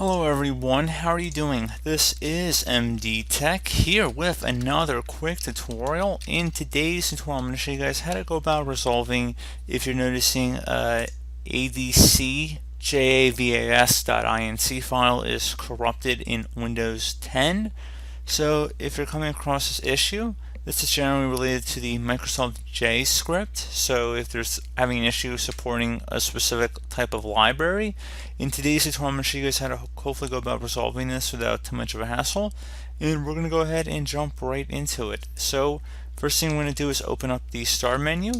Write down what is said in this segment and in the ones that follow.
Hello everyone, how are you doing? This is MD Tech here with another quick tutorial. In today's tutorial, I'm going to show you guys how to go about resolving if you're noticing adcjavas.inc file is corrupted in Windows 10. So if you're coming across this issue, this is generally related to the Microsoft J script. So if there's having an issue supporting a specific type of library, in today's tutorial I'm going to show you guys how to hopefully go about resolving this without too much of a hassle. And we're going to go ahead and jump right into it. So first thing we're going to do is open up the start menu,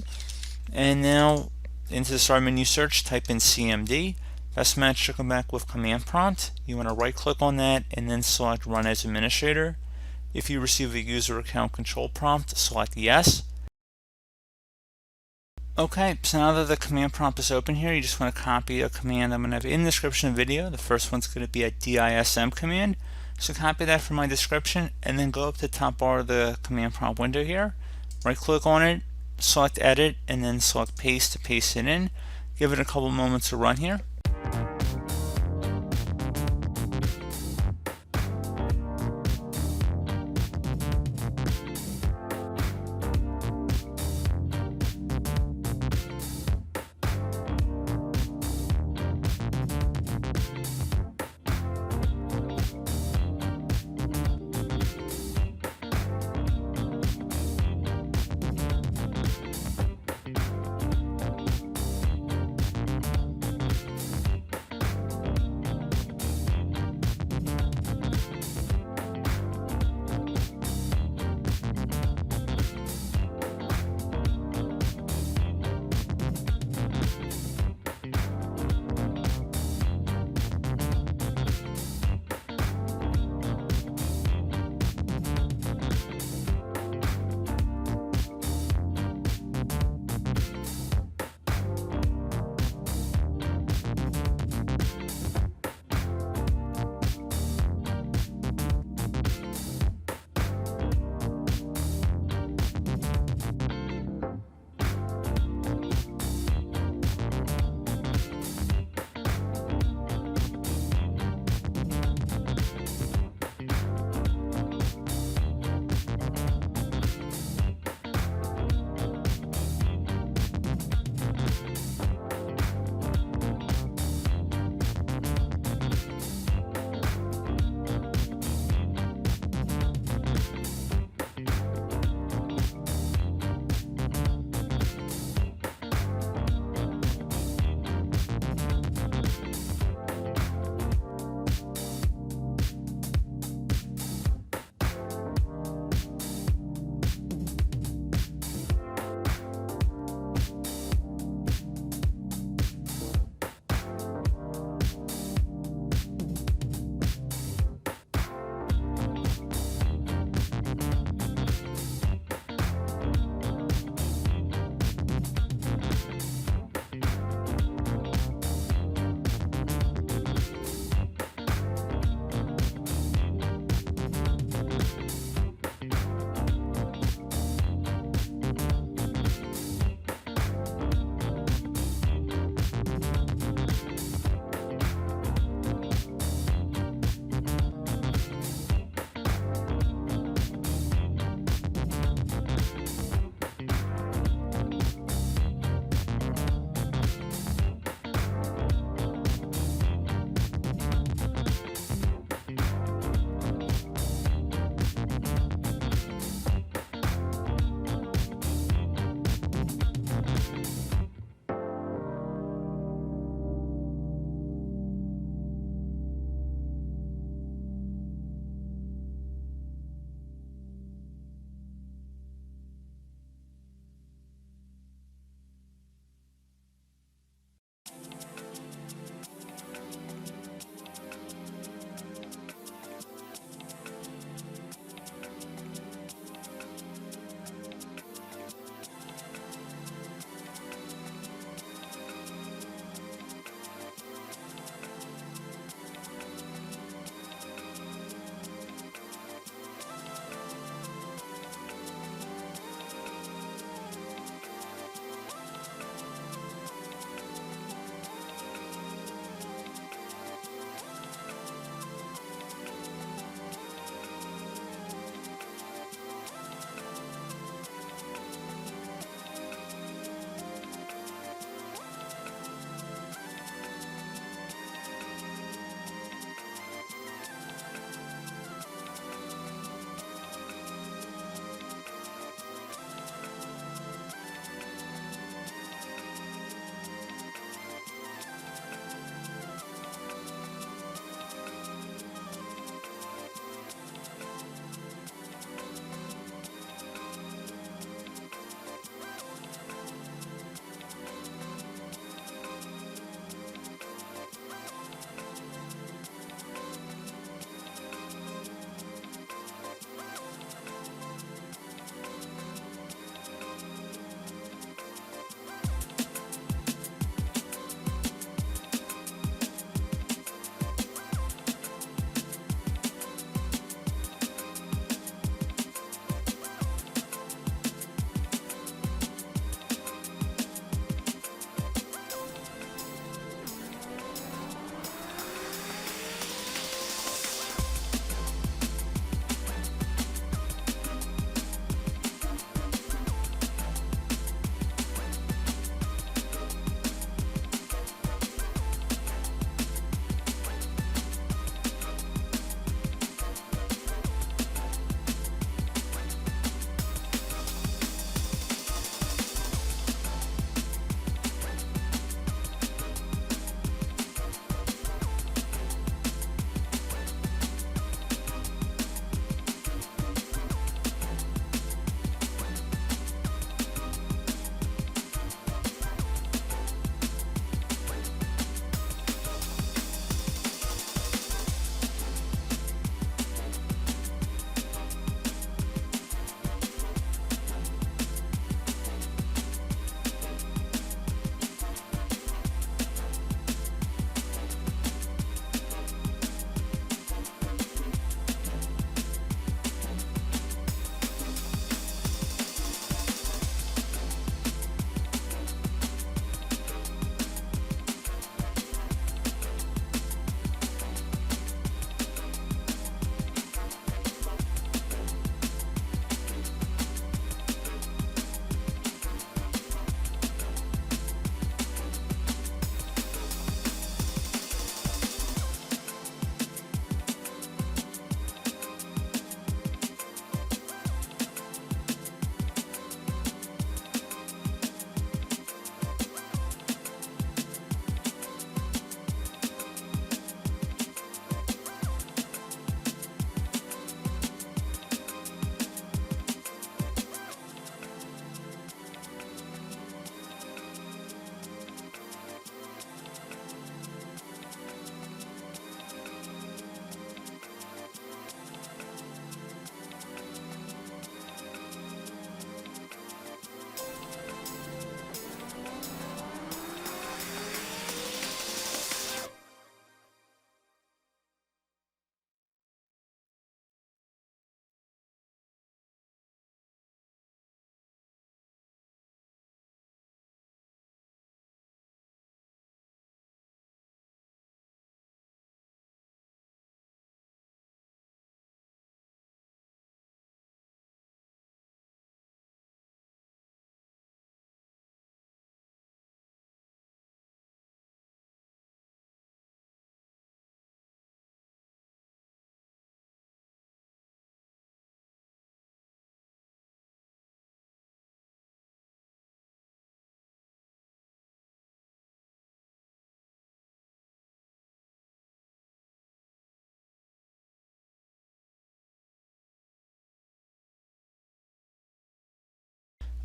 and now into the start menu search, type in CMD. Best match should come back with command prompt. You want to right click on that and then select run as administrator. If you receive a user account control prompt, select yes. Okay, so now that the command prompt is open here, you just want to copy a command I'm going to have in the description of the video. The first one's going to be a dism command. So copy that from my description and then go up to the top bar of the command prompt window here. Right click on it, select edit, and then select paste to paste it in. Give it a couple moments to run here.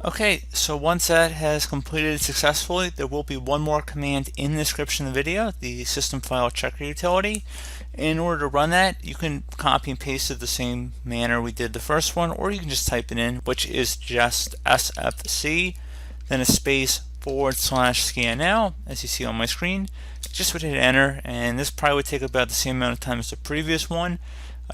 Okay, so once that has completed successfully, there will be one more command in the description of the video, the system file checker utility. In order to run that, you can copy and paste it the same manner we did the first one, or you can just type it in, which is just sfc, then a space /scannow, as you see on my screen. Just would hit enter, and this probably would take about the same amount of time as the previous one.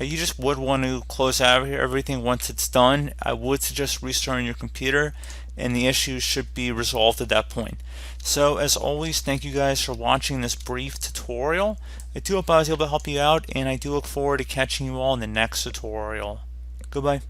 You just would want to close out everything once it's done. I would suggest restarting your computer, and the issue should be resolved at that point. So as always, thank you guys for watching this brief tutorial. I do hope I was able to help you out, and I do look forward to catching you all in the next tutorial. Goodbye.